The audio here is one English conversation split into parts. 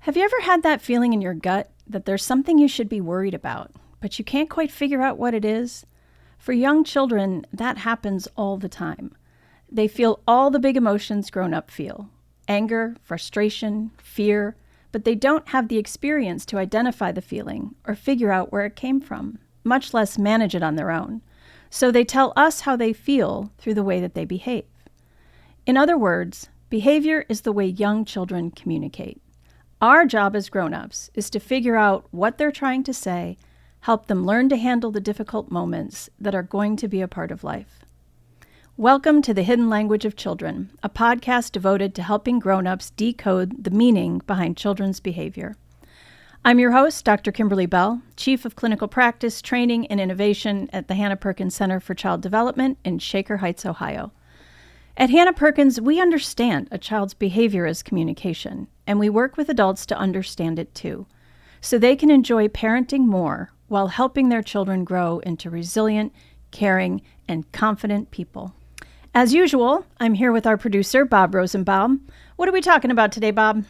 Have you ever had that feeling in your gut that there's something you should be worried about, but you can't quite figure out what it is? For young children, that happens all the time. They feel all the big emotions grown-up feel: anger, frustration, fear, but they don't have the experience to identify the feeling or figure out where it came from, much less manage it on their own. So they tell us how they feel through the way that they behave. In other words, behavior is the way young children communicate. Our job as grown-ups is to figure out what they're trying to say, help them learn to handle the difficult moments that are going to be a part of life. Welcome to The Hidden Language of Children, a podcast devoted to helping grown-ups decode the meaning behind children's behavior. I'm your host, Dr. Kimberly Bell, Chief of Clinical Practice, Training, and Innovation at the Hannah Perkins Center for Child Development in Shaker Heights, Ohio. At Hannah Perkins, we understand a child's behavior as communication, and we work with adults to understand it too, so they can enjoy parenting more while helping their children grow into resilient, caring, and confident people. As usual, I'm here with our producer, Bob Rosenbaum. What are we talking about today, Bob?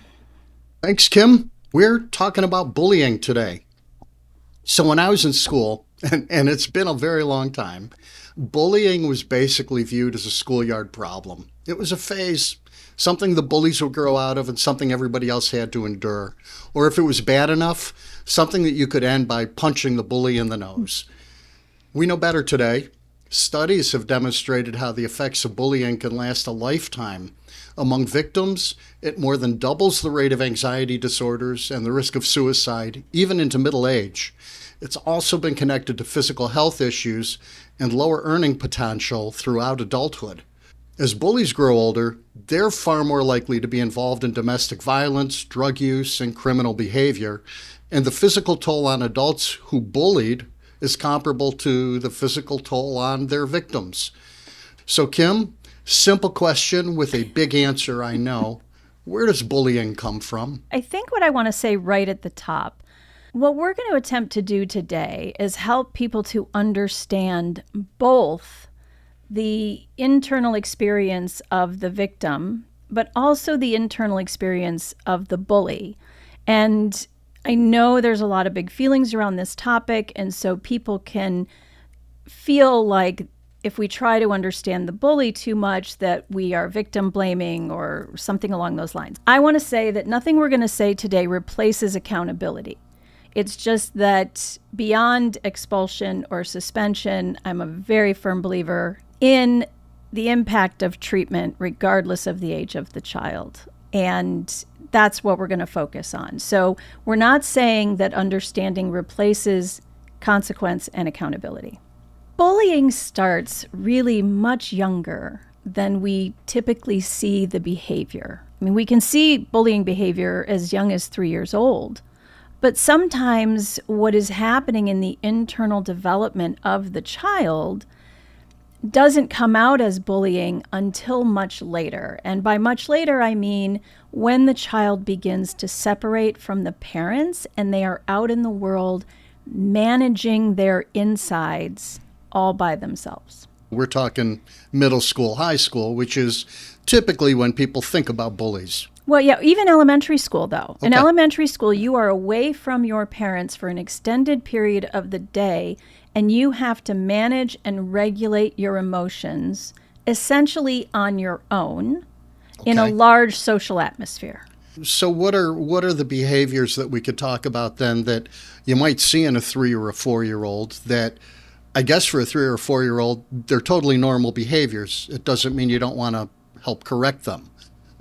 Thanks, Kim. We're talking about bullying today. So when I was in school, and it's been a very long time, bullying was basically viewed as a schoolyard problem. It was a phase, something the bullies would grow out of and something everybody else had to endure. Or if it was bad enough, something that you could end by punching the bully in the nose. We know better today. Studies have demonstrated how the effects of bullying can last a lifetime. Among victims, it more than doubles the rate of anxiety disorders and the risk of suicide, even into middle age. It's also been connected to physical health issues and lower earning potential throughout adulthood. As bullies grow older, they're far more likely to be involved in domestic violence, drug use, and criminal behavior, and the physical toll on adults who bullied is comparable to the physical toll on their victims. So, Kim, simple question with a big answer, I know. Where does bullying come from? I think what I want to say right at the top, what we're going to attempt to do today is help people to understand both the internal experience of the victim, but also the internal experience of the bully. And I know there's a lot of big feelings around this topic, and so people can feel like if we try to understand the bully too much, that we are victim blaming or something along those lines. I want to say that nothing we're going to say today replaces accountability. It's just that beyond expulsion or suspension, I'm a very firm believer in the impact of treatment regardless of the age of the child. And that's what we're going to focus on. So we're not saying that understanding replaces consequence and accountability. Bullying starts really much younger than we typically see the behavior. I mean, we can see bullying behavior as young as 3 years old, but sometimes what is happening in the internal development of the child doesn't come out as bullying until much later. And by much later, I mean when the child begins to separate from the parents and they are out in the world managing their insides all by themselves. We're talking middle school, high school, which is typically when people think about bullies. Well, yeah, even elementary school, though. Okay. In elementary school, you are away from your parents for an extended period of the day, and you have to manage and regulate your emotions essentially on your own in a large social atmosphere. So what are the behaviors that we could talk about then that you might see in a 3 or a 4-year-old that I guess for a 3 or 4-year-old, they're totally normal behaviors. It doesn't mean you don't want to help correct them.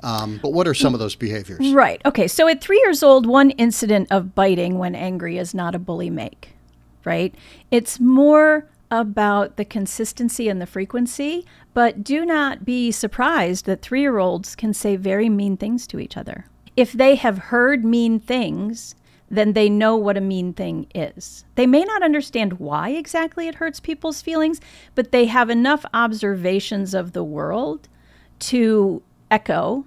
But what are some of those behaviors? Right. Okay. So at 3 years old, one incident of biting when angry is not a bully make, right? It's more about the consistency and the frequency, but do not be surprised that 3-year-olds can say very mean things to each other. If they have heard mean things, then they know what a mean thing is. They may not understand why exactly it hurts people's feelings, but they have enough observations of the world to echo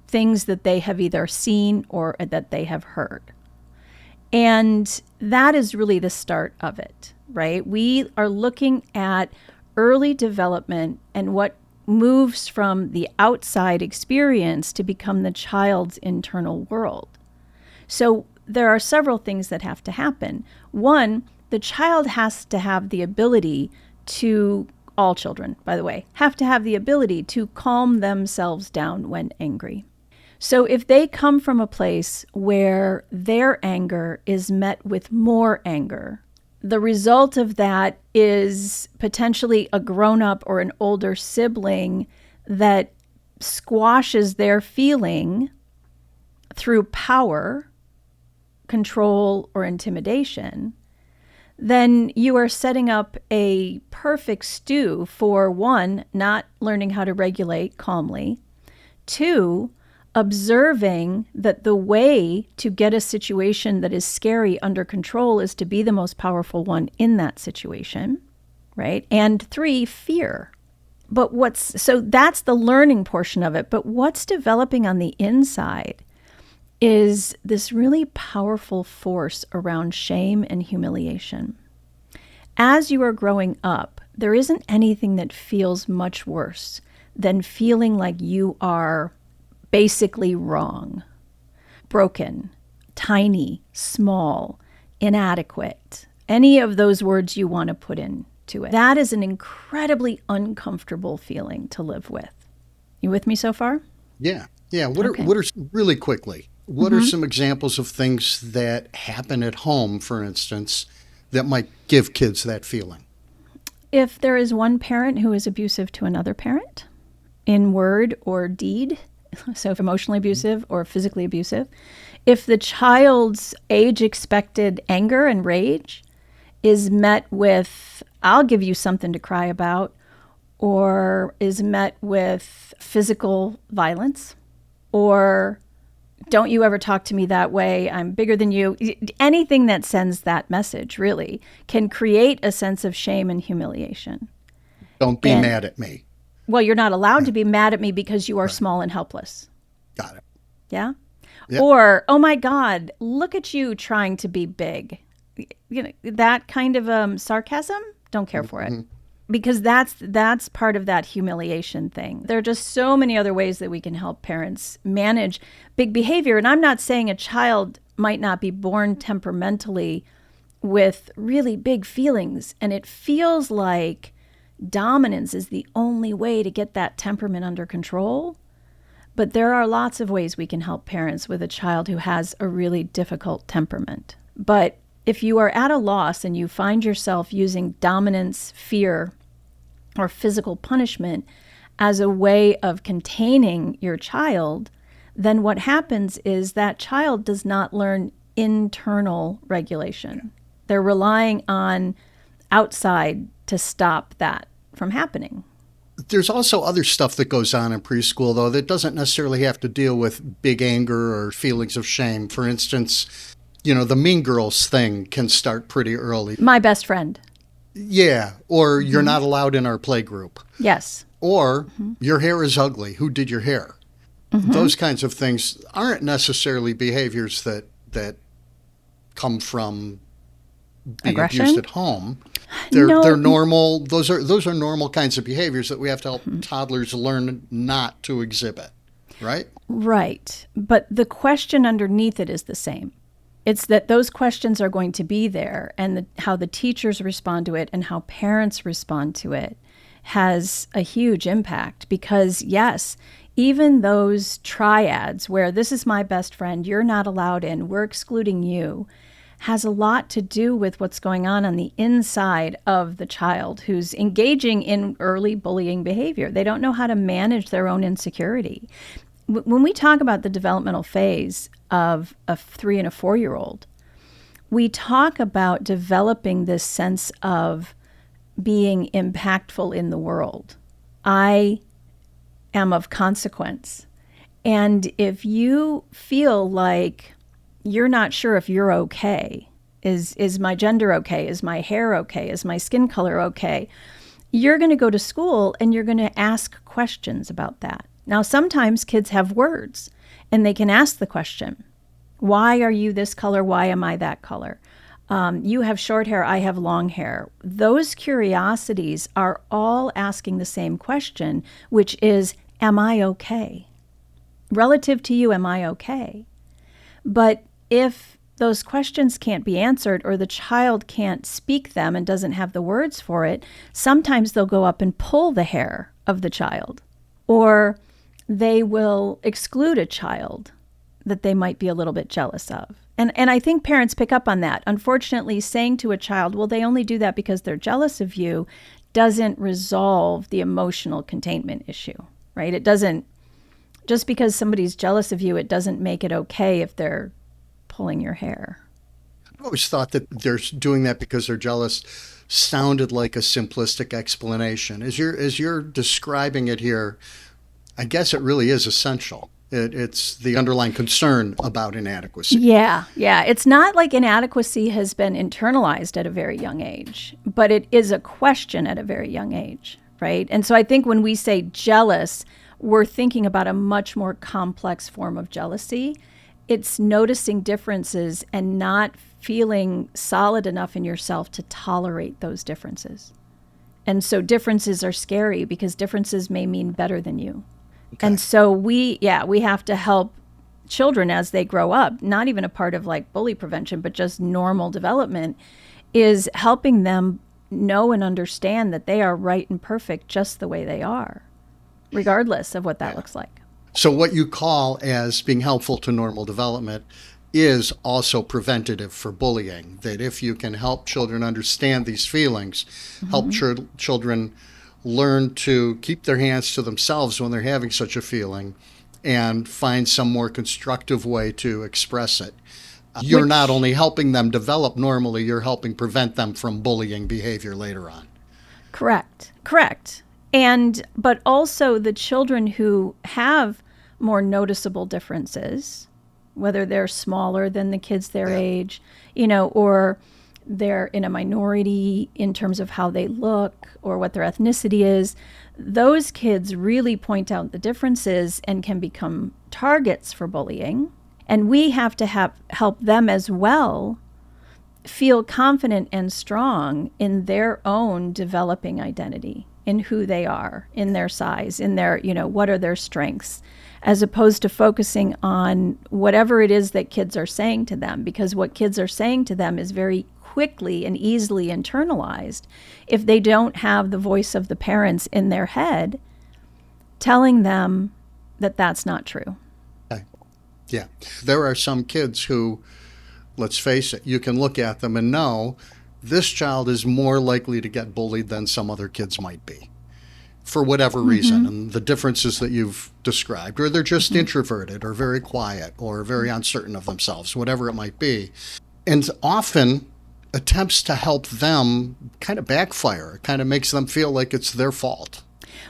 things that they have either seen or that they have heard. And that is really the start of it, right? We are looking at early development and what moves from the outside experience to become the child's internal world. So there are several things that have to happen. One, the child has to have the ability to, all children, by the way, have to have the ability to calm themselves down when angry. So if they come from a place where their anger is met with more anger, the result of that is potentially a grown-up or an older sibling that squashes their feeling through power, control, or intimidation, then you are setting up a perfect stew for, one, not learning how to regulate calmly, two, observing that the way to get a situation that is scary under control is to be the most powerful one in that situation, right? And three, fear. So that's the learning portion of it. But what's developing on the inside is this really powerful force around shame and humiliation. As you are growing up, there isn't anything that feels much worse than feeling like you are basically wrong, broken, tiny, small, inadequate, any of those words you want to put into it. That is an incredibly uncomfortable feeling to live with. You with me so far? Yeah. Yeah. What are really quickly, what are some examples of things that happen at home, for instance, that might give kids that feeling? If there is one parent who is abusive to another parent in word or deed, so if emotionally abusive or physically abusive, if the child's age-expected anger and rage is met with, I'll give you something to cry about, or is met with physical violence, or don't you ever talk to me that way, I'm bigger than you, anything that sends that message really can create a sense of shame and humiliation. Don't be mad at me. Well, you're not allowed to be mad at me because you are small and helpless. Got it. Yeah? Yep. Or, oh my God, look at you trying to be big. You know, that kind of sarcasm, don't care for it. Because that's part of that humiliation thing. There are just so many other ways that we can help parents manage big behavior. And I'm not saying a child might not be born temperamentally with really big feelings. And it feels like dominance is the only way to get that temperament under control. But there are lots of ways we can help parents with a child who has a really difficult temperament. But if you are at a loss and you find yourself using dominance, fear, or physical punishment as a way of containing your child, then what happens is that child does not learn internal regulation. They're relying on outside to stop that from happening. There's also other stuff that goes on in preschool, though, that doesn't necessarily have to deal with big anger or feelings of shame. For instance, the Mean Girls thing can start pretty early. My best friend. Yeah. Or you're not allowed in our play group. Yes. Or your hair is ugly. Who did your hair? Those kinds of things aren't necessarily behaviors that come from being Aggression? abused at home. They're normal. Those are normal kinds of behaviors that we have to help toddlers learn not to exhibit, right? Right. But the question underneath it is the same. It's that those questions are going to be there, and how the teachers respond to it and how parents respond to it has a huge impact. Because yes, even those triads where this is my best friend, you're not allowed in, we're excluding you, has a lot to do with what's going on the inside of the child who's engaging in early bullying behavior. They don't know how to manage their own insecurity. When we talk about the developmental phase of a 3 and a 4-year-old, we talk about developing this sense of being impactful in the world. I am of consequence. And if you feel like you're not sure if you're okay, is my gender okay? Is my hair okay? Is my skin color okay? You're going to go to school and you're going to ask questions about that. Now, sometimes kids have words and they can ask the question, why are you this color? Why am I that color? You have short hair, I have long hair. Those curiosities are all asking the same question, which is, am I okay? Relative to you, am I okay? But if those questions can't be answered or the child can't speak them and doesn't have the words for it, sometimes they'll go up and pull the hair of the child, or they will exclude a child that they might be a little bit jealous of. And I think parents pick up on that. Unfortunately, saying to a child, well, they only do that because they're jealous of you, doesn't resolve the emotional containment issue, right? It doesn't, just because somebody's jealous of you, it doesn't make it okay if they're pulling your hair. I always thought that they're doing that because they're jealous sounded like a simplistic explanation. As you're describing it here, I guess it really is essential. It's the underlying concern about inadequacy. Yeah. It's not like inadequacy has been internalized at a very young age, but it is a question at a very young age, right? And so I think when we say jealous, we're thinking about a much more complex form of jealousy. It's noticing differences and not feeling solid enough in yourself to tolerate those differences. And so differences are scary because differences may mean better than you. Okay. And so we have to help children as they grow up, not even a part of like bully prevention, but just normal development, is helping them know and understand that they are right and perfect just the way they are, regardless of what that looks like. So what you call as being helpful to normal development is also preventative for bullying, that if you can help children understand these feelings, help children learn to keep their hands to themselves when they're having such a feeling and find some more constructive way to express it. You're not only helping them develop normally, you're helping prevent them from bullying behavior later on. Correct. But also the children who have more noticeable differences, whether they're smaller than the kids their age, or they're in a minority in terms of how they look or what their ethnicity is, those kids really point out the differences and can become targets for bullying. And we have to help them as well feel confident and strong in their own developing identity, in who they are, in their size, in their, what are their strengths, as opposed to focusing on whatever it is that kids are saying to them, because what kids are saying to them is very quickly and easily internalized if they don't have the voice of the parents in their head telling them that that's not true. Okay. Yeah. There are some kids who, let's face it, you can look at them and know this child is more likely to get bullied than some other kids might be for whatever reason, and the differences that you've described, or they're just introverted or very quiet or very uncertain of themselves, whatever it might be. And often attempts to help them kind of backfire. It kind of makes them feel like it's their fault.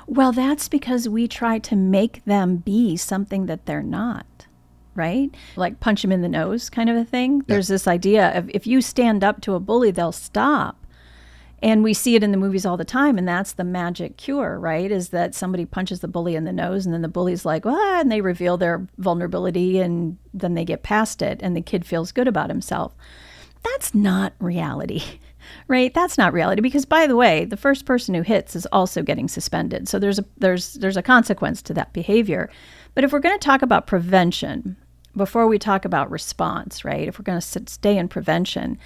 Well, that's because we try to make them be something that they're not, right? Like punch them in the nose kind of a thing. Yeah. There's this idea of if you stand up to a bully, they'll stop. And we see it in the movies all the time, and that's the magic cure, right? Is that somebody punches the bully in the nose, and then the bully's like, well, and they reveal their vulnerability, and then they get past it, and the kid feels good about himself. That's not reality, right? That's not reality, because by the way, the first person who hits is also getting suspended. So there's a consequence to that behavior. But if we're going to talk about prevention, before we talk about response, right? If we're going to stay in prevention,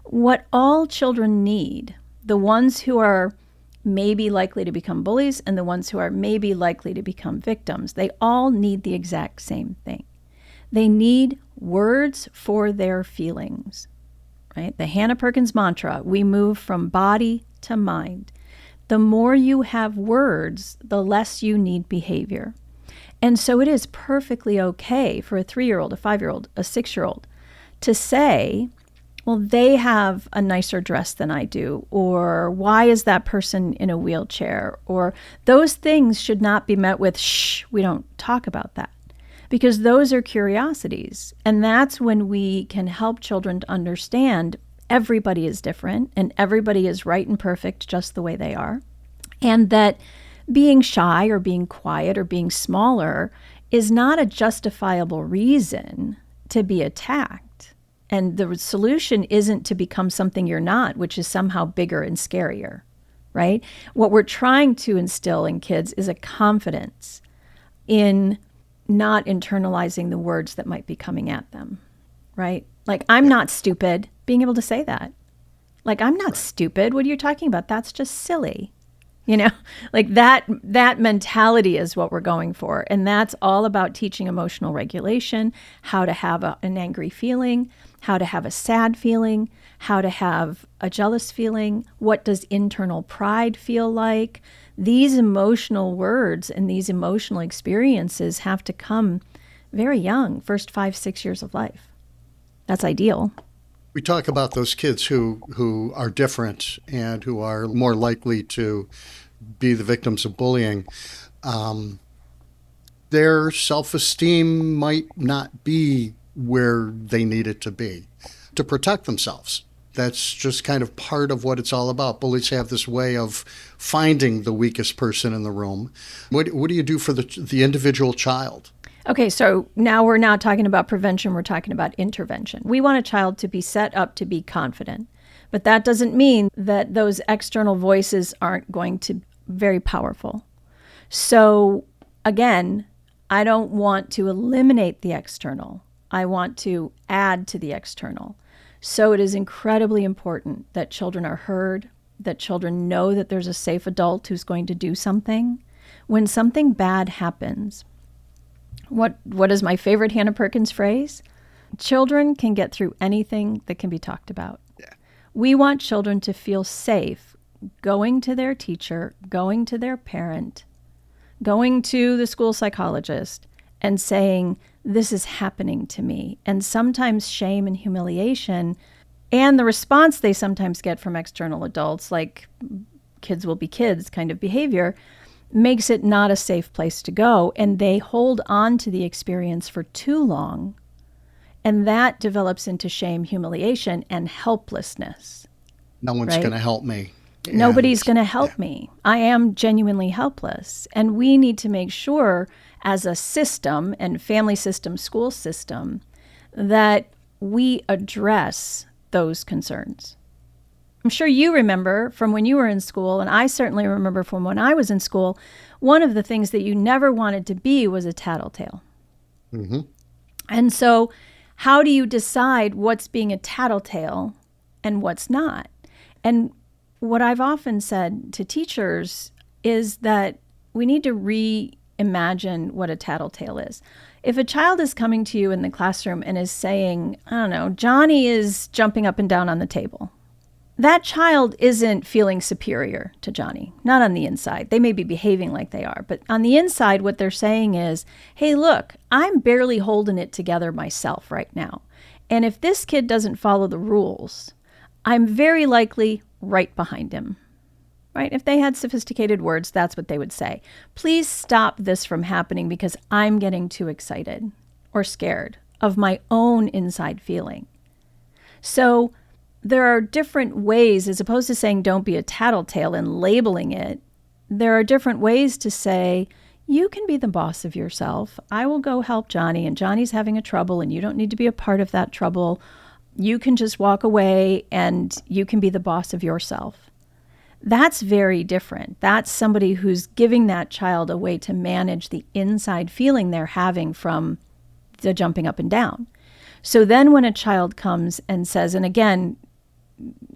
what all children need, the ones who are maybe likely to become bullies and the ones who are maybe likely to become victims, they all need the exact same thing. They need words for their feelings, right? The Hannah Perkins mantra, we move from body to mind. The more you have words, the less you need behavior. And so it is perfectly okay for a 3-year-old, a 5-year-old, a 6-year-old to say, well, they have a nicer dress than I do, or why is that person in a wheelchair? Or those things should not be met with, shh, we don't talk about that. Because those are curiosities. And that's when we can help children to understand everybody is different and everybody is right and perfect just the way they are. And that being shy or being quiet or being smaller is not a justifiable reason to be attacked. And the solution isn't to become something you're not, which is somehow bigger and scarier, right? What we're trying to instill in kids is a confidence in not internalizing the words that might be coming at them, right? Like, I'm not stupid, being able to say that. Like, I'm not stupid. What are you talking about? That's just silly. You know, like that mentality is what we're going for. And that's all about teaching emotional regulation, how to have an angry feeling, how to have a sad feeling, how to have a jealous feeling. What does internal pride feel like? These emotional words and these emotional experiences have to come very young, first 5, 6 years of life. That's ideal. We talk about those kids who are different and who are more likely to be the victims of bullying. Their self-esteem might not be where they need it to be to protect themselves. That's just kind of part of what it's all about. Bullies have this way of finding the weakest person in the room. What do you do for the individual child? Okay, so now we're not talking about prevention, we're talking about intervention. We want a child to be set up to be confident, but that doesn't mean that those external voices aren't going to be very powerful. So again, I don't want to eliminate the external. I want to add to the external. So it is incredibly important that children are heard, that children know that there's a safe adult who's going to do something. When something bad happens, what is my favorite Hannah Perkins phrase? Children can get through anything that can be talked about. Yeah. We want children to feel safe going to their teacher, going to their parent, going to the school psychologist and saying, this is happening to me. And sometimes shame and humiliation and the response they sometimes get from external adults, like kids will be kids kind of behavior, makes it not a safe place to go. And they hold on to the experience for too long. And that develops into shame, humiliation, and helplessness. No one's right? going to help me. Nobody's going to help me. I am genuinely helpless. And we need to make sure as a system and family system, school system, that we address those concerns. I'm sure you remember from when you were in school, and I certainly remember from when I was in school, one of the things that you never wanted to be was a tattletale. Mm-hmm. And so how do you decide what's being a tattletale and what's not? And what I've often said to teachers is that we need to reimagine what a tattletale is. If a child is coming to you in the classroom and is saying, I don't know, Johnny is jumping up and down on the table, that child isn't feeling superior to Johnny, not on the inside. They may be behaving like they are, but on the inside, what they're saying is, hey, look, I'm barely holding it together myself right now. And if this kid doesn't follow the rules, I'm very likely right behind him, right? If they had sophisticated words, that's what they would say. Please stop this from happening because I'm getting too excited or scared of my own inside feeling. So there are different ways, as opposed to saying don't be a tattletale and labeling it, there are different ways to say, you can be the boss of yourself. I will go help Johnny, and Johnny's having a trouble, and you don't need to be a part of that trouble. You can just walk away, and you can be the boss of yourself. That's very different. That's somebody who's giving that child a way to manage the inside feeling they're having from the jumping up and down. So then when a child comes and says, and again,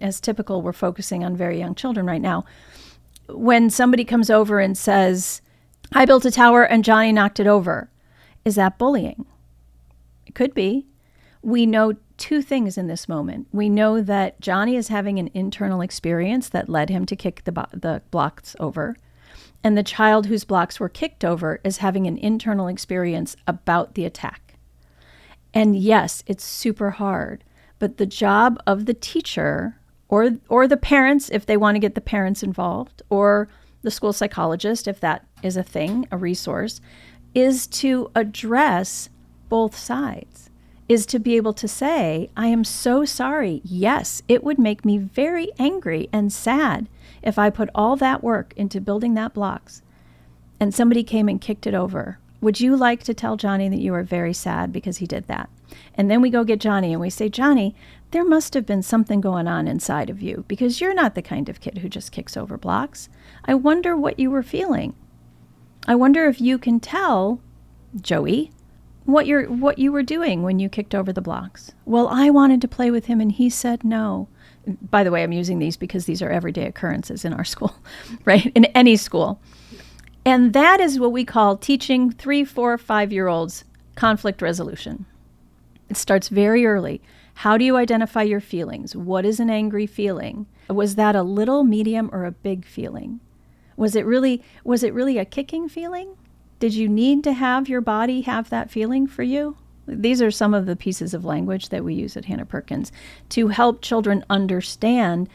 as typical, we're focusing on very young children right now. When somebody comes over and says, I built a tower and Johnny knocked it over, is that bullying? It could be. We know two things in this moment. We know that Johnny is having an internal experience that led him to kick the blocks over. And the child whose blocks were kicked over is having an internal experience about the attack. And yes, it's super hard. But the job of the teacher or the parents, if they want to get the parents involved, or the school psychologist, if that is a thing, a resource, is to address both sides, is to be able to say, I am so sorry. Yes, it would make me very angry and sad if I put all that work into building that blocks and somebody came and kicked it over. Would you like to tell Johnny that you are very sad because he did that? And then we go get Johnny and we say, Johnny, there must have been something going on inside of you because you're not the kind of kid who just kicks over blocks. I wonder what you were feeling. I wonder if you can tell Joey what you were doing when you kicked over the blocks. Well, I wanted to play with him and he said no. By the way, I'm using these because these are everyday occurrences in our school, right? In any school. And that is what we call teaching 3, 4, 5-year-olds conflict resolution. It starts very early. How do you identify your feelings? What is an angry feeling? Was that a little, medium, or a big feeling? Was it really a kicking feeling? Did you need to have your body have that feeling for you? These are some of the pieces of language that we use at Hannah Perkins to help children understand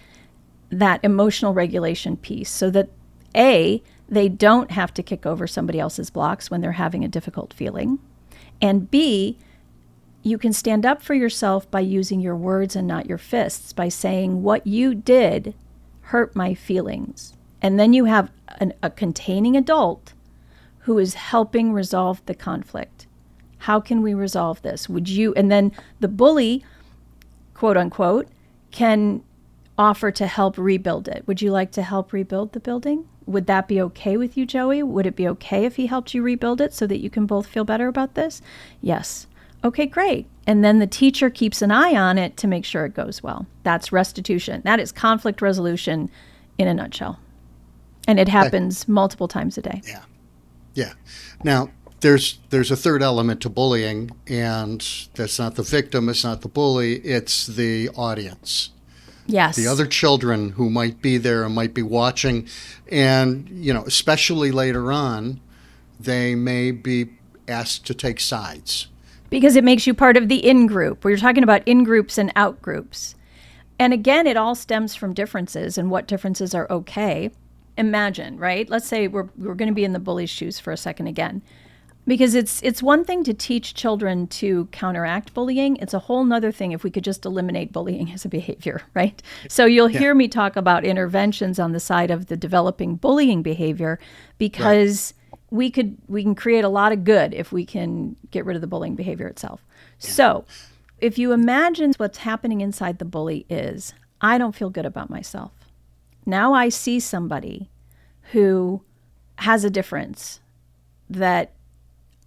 that emotional regulation piece so that A, they don't have to kick over somebody else's blocks when they're having a difficult feeling, and B, you can stand up for yourself by using your words and not your fists, by saying what you did hurt my feelings. And then you have a containing adult who is helping resolve the conflict. How can we resolve this? And then the bully, quote unquote, can offer to help rebuild it. Would you like to help rebuild the building? Would that be okay with you, Joey? Would it be okay if he helped you rebuild it so that you can both feel better about this? Yes. Okay, great. And then the teacher keeps an eye on it to make sure it goes well. That's restitution. That is conflict resolution in a nutshell. And it happens multiple times a day. Yeah. Yeah. Now, there's a third element to bullying, and that's not the victim, it's not the bully, it's the audience. Yes. The other children who might be there and might be watching, and, especially later on, they may be asked to take sides. Because it makes you part of the in-group. We're talking about in-groups and out-groups. And again, it all stems from differences and what differences are okay. Imagine, right? Let's say we're going to be in the bully's shoes for a second again. Because it's one thing to teach children to counteract bullying. It's a whole nother thing if we could just eliminate bullying as a behavior, right? So you'll hear me talk about interventions on the side of the developing bullying behavior because we can create a lot of good if we can get rid of the bullying behavior itself. Yeah. So if you imagine what's happening inside the bully is, I don't feel good about myself. Now I see somebody who has a difference that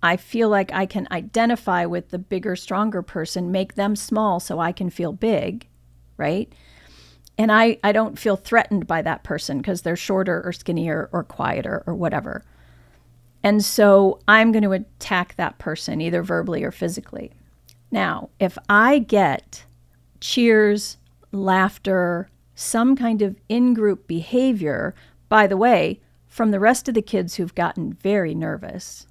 I feel like I can identify with the bigger, stronger person, make them small so I can feel big, right? And I don't feel threatened by that person because they're shorter or skinnier or quieter or whatever. And so I'm going to attack that person either verbally or physically. Now, if I get cheers, laughter, some kind of in-group behavior, by the way, from the rest of the kids who've gotten very nervous,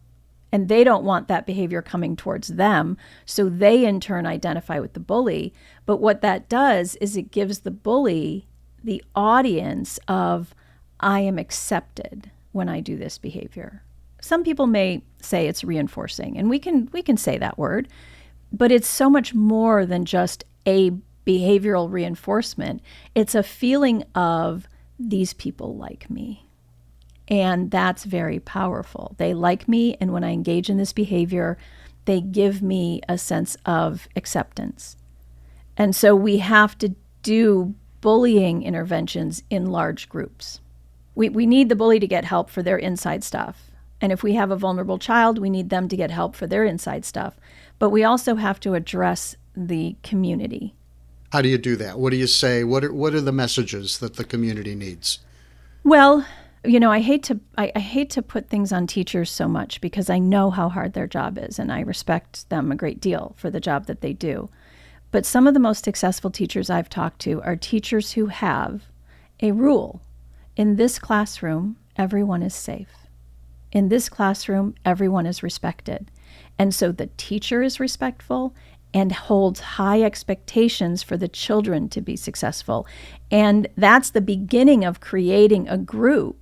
and they don't want that behavior coming towards them, so they in turn identify with the bully. But what that does is it gives the bully the audience of, I am accepted when I do this behavior. Some people may say it's reinforcing, and we can say that word, but it's so much more than just a behavioral reinforcement. It's a feeling of, these people like me. And that's very powerful. They like me, and when I engage in this behavior, they give me a sense of acceptance. And so we have to do bullying interventions in large groups. We need the bully to get help for their inside stuff. And if we have a vulnerable child, we need them to get help for their inside stuff. But we also have to address the community. How do you do that? What do you say? What are the messages that the community needs? Well, I hate to put things on teachers so much because I know how hard their job is, and I respect them a great deal for the job that they do. But some of the most successful teachers I've talked to are teachers who have a rule. In this classroom, everyone is safe. In this classroom, everyone is respected. And so the teacher is respectful and holds high expectations for the children to be successful. And that's the beginning of creating a group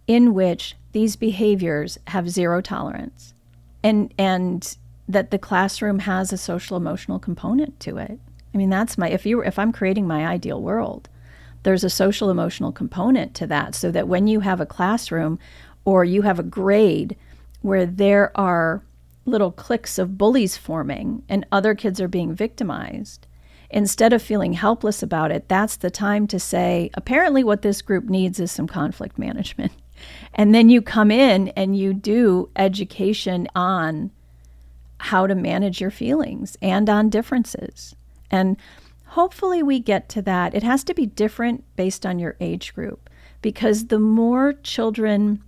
in which these behaviors have zero tolerance, and that the classroom has a social emotional component to it. I mean, that's if I'm creating my ideal world, there's a social emotional component to that, so that when you have a classroom or you have a grade where there are little cliques of bullies forming and other kids are being victimized, instead of feeling helpless about it, that's the time to say, apparently what this group needs is some conflict management. And then you come in and you do education on how to manage your feelings and on differences. And hopefully we get to that. It has to be different based on your age group, because the more children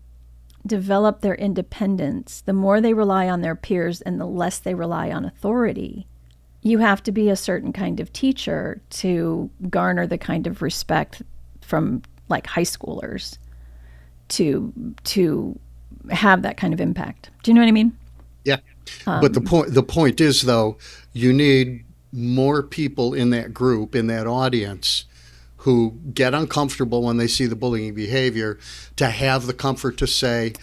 develop their independence, the more they rely on their peers and the less they rely on authority. You have to be a certain kind of teacher to garner the kind of respect from like high schoolers to have that kind of impact. Do you know what I mean? Yeah. But the point is, though, you need more people in that group, in that audience, who get uncomfortable when they see the bullying behavior, to have the comfort to say,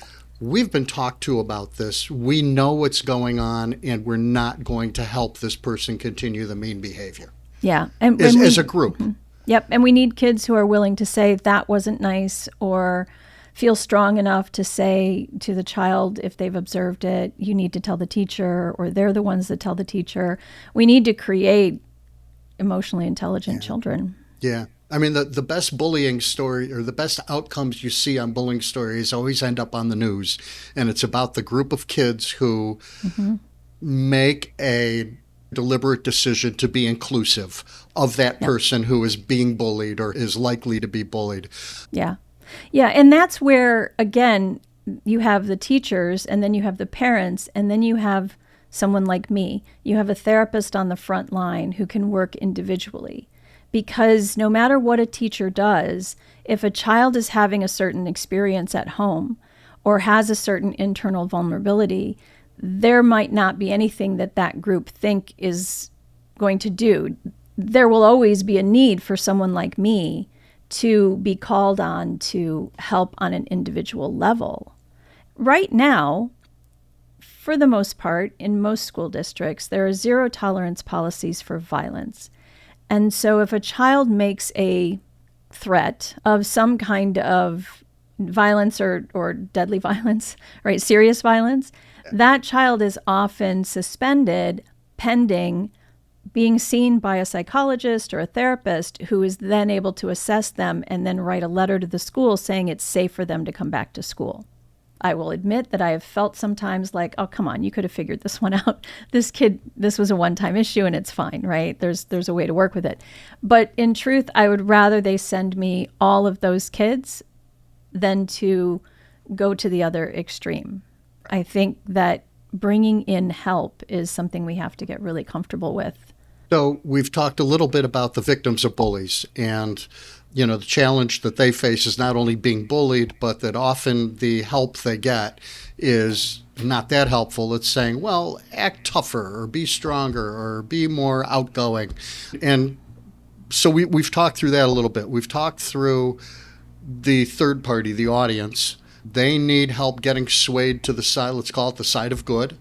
we've been talked to about this. We know what's going on, and we're not going to help this person continue the mean behavior. Yeah. And as a group. Mm-hmm. Yep. And we need kids who are willing to say that wasn't nice, or feel strong enough to say to the child, if they've observed it, you need to tell the teacher, or they're the ones that tell the teacher. We need to create emotionally intelligent children. Yeah. I mean, the best bullying story, or the best outcomes you see on bullying stories, always end up on the news. And it's about the group of kids who make a deliberate decision to be inclusive of that person who is being bullied or is likely to be bullied. Yeah. Yeah. And that's where, again, you have the teachers, and then you have the parents, and then you have someone like me. You have a therapist on the front line who can work individually. Because no matter what a teacher does, if a child is having a certain experience at home or has a certain internal vulnerability, there might not be anything that group think is going to do. There will always be a need for someone like me to be called on to help on an individual level. Right now, for the most part, in most school districts, there are zero tolerance policies for violence. And so if a child makes a threat of some kind of violence or deadly violence, right, serious violence, that child is often suspended pending being seen by a psychologist or a therapist, who is then able to assess them and then write a letter to the school saying it's safe for them to come back to school. I will admit that I have felt sometimes like, oh, come on, you could have figured this one out. This was a one-time issue and it's fine, right? There's a way to work with it. But in truth, I would rather they send me all of those kids than to go to the other extreme. I think that bringing in help is something we have to get really comfortable with. So we've talked a little bit about the victims of bullies, and the challenge that they face is not only being bullied, but that often the help they get is not that helpful. It's saying, well, act tougher or be stronger or be more outgoing. And so we've talked through that a little bit. We've talked through the third party, the audience. They need help getting swayed to the side, let's call it the side of good,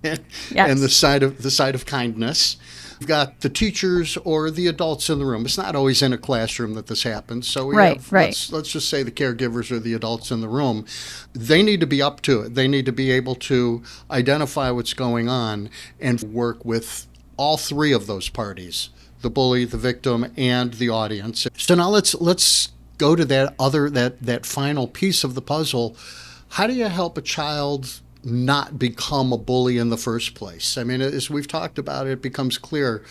and the side of kindness. We've got the teachers or the adults in the room. It's not always in a classroom that this happens. So let's just say the caregivers or the adults in the room. They need to be up to it. They need to be able to identify what's going on and work with all three of those parties, the bully, the victim, and the audience. So now let's go to that final piece of the puzzle. How do you help a child not become a bully in the first place? I mean, as we've talked about, it becomes clear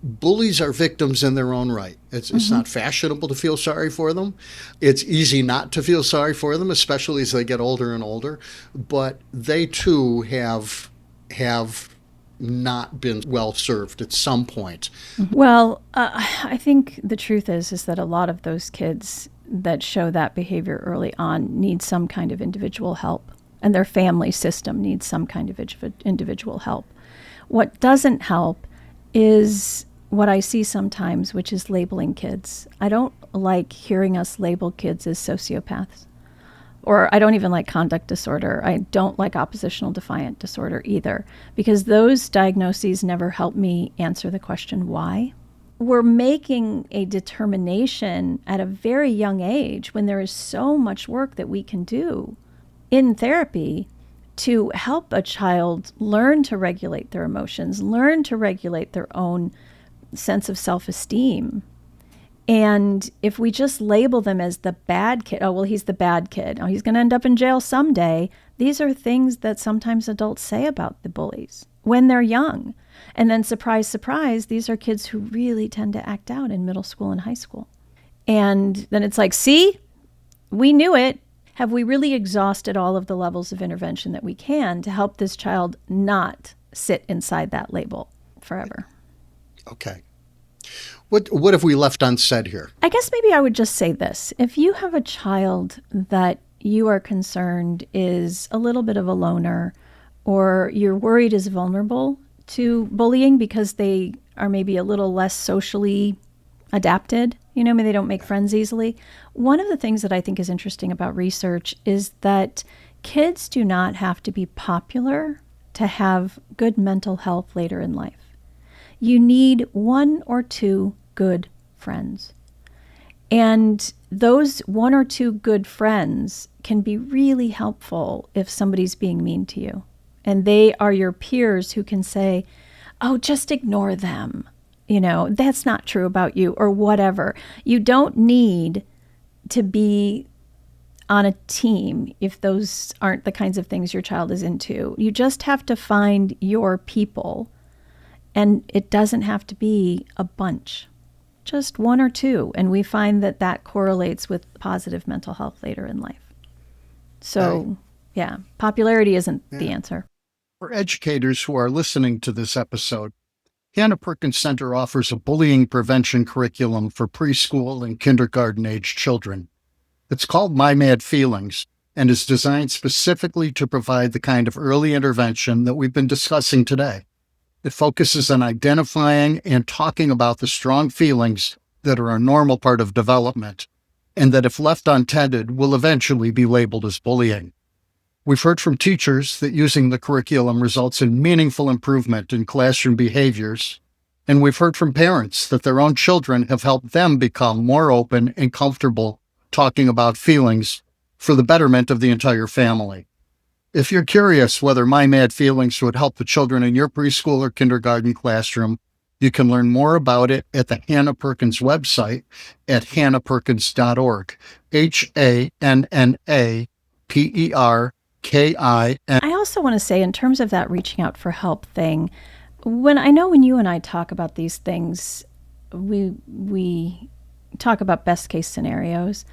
bullies are victims in their own right. It's not fashionable to feel sorry for them. It's easy not to feel sorry for them, especially as they get older and older. But they too have not been well served at some point. Well, I think the truth is that a lot of those kids that show that behavior early on need some kind of individual help. And their family system needs some kind of individual help. What doesn't help is what I see sometimes, which is labeling kids. I don't like hearing us label kids as sociopaths. Or I don't even like conduct disorder. I don't like oppositional defiant disorder either, because those diagnoses never help me answer the question, why? We're making a determination at a very young age, when there is so much work that we can do in therapy to help a child learn to regulate their emotions, learn to regulate their own sense of self-esteem. And if we just label them as the bad kid, oh, well, he's the bad kid, oh, he's going to end up in jail someday, These are things that sometimes adults say about the bullies when they're young. And then surprise, surprise, these are kids who really tend to act out in middle school and high school. And then it's like, see, we knew it. Have we really exhausted all of the levels of intervention that we can to help this child not sit inside that label forever? Okay. What have we left unsaid here? I guess maybe I would just say this. If you have a child that you are concerned is a little bit of a loner, or you're worried is vulnerable to bullying because they are maybe a little less socially adapted, maybe they don't make friends easily. One of the things that I think is interesting about research is that kids do not have to be popular to have good mental health later in life. You need 1 or 2 good friends. And those 1 or 2 good friends can be really helpful if somebody's being mean to you. And they are your peers who can say, oh, just ignore them. That's not true about you, or whatever. You don't need to be on a team if those aren't the kinds of things your child is into. You just have to find your people. And it doesn't have to be a bunch, just 1 or 2. And we find that correlates with positive mental health later in life. So, yeah, popularity isn't the answer. For educators who are listening to this episode, Hannah Perkins Center offers a bullying prevention curriculum for preschool and kindergarten-age children. It's called My Mad Feelings and is designed specifically to provide the kind of early intervention that we've been discussing today. It focuses on identifying and talking about the strong feelings that are a normal part of development, and that if left untended will eventually be labeled as bullying. We've heard from teachers that using the curriculum results in meaningful improvement in classroom behaviors, and we've heard from parents that their own children have helped them become more open and comfortable talking about feelings for the betterment of the entire family. If you're curious whether My Mad Feelings would help the children in your preschool or kindergarten classroom, you can learn more about it at the Hannah Perkins website at hannahperkins.org. HANNAPERKIN. I also want to say, in terms of that reaching out for help thing, when you and I talk about these things, we talk about best case scenarios,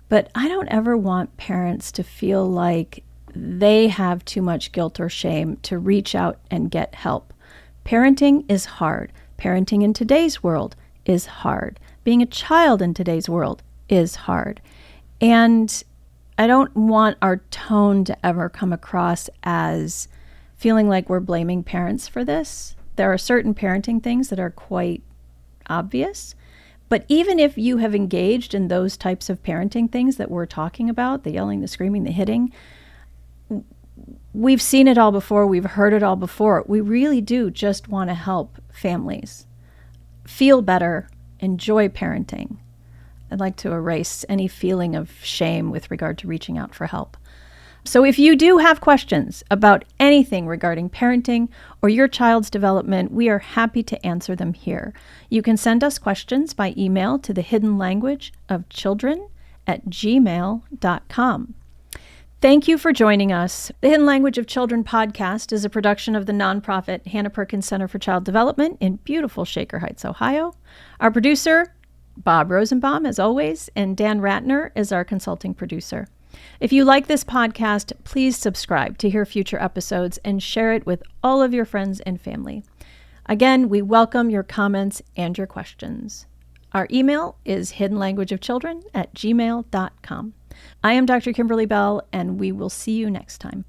but I don't ever want parents to feel like they have too much guilt or shame to reach out and get help. Parenting is hard. Parenting in today's world is hard. Being a child in today's world is hard. And I don't want our tone to ever come across as feeling like we're blaming parents for this. There are certain parenting things that are quite obvious. But even if you have engaged in those types of parenting things that we're talking about, the yelling, the screaming, the hitting, we've seen it all before. We've heard it all before. We really do just want to help families feel better, enjoy parenting. I'd like to erase any feeling of shame with regard to reaching out for help. So if you do have questions about anything regarding parenting or your child's development, we are happy to answer them here. You can send us questions by email to thehiddenlanguageofchildren@gmail.com. Thank you for joining us. The Hidden Language of Children podcast is a production of the nonprofit Hannah Perkins Center for Child Development in beautiful Shaker Heights, Ohio. Our producer, Bob Rosenbaum, as always, and Dan Ratner is our consulting producer. If you like this podcast, please subscribe to hear future episodes and share it with all of your friends and family. Again, we welcome your comments and your questions. Our email is hiddenlanguageofchildren@gmail.com. I am Dr. Kimberly Bell, and we will see you next time.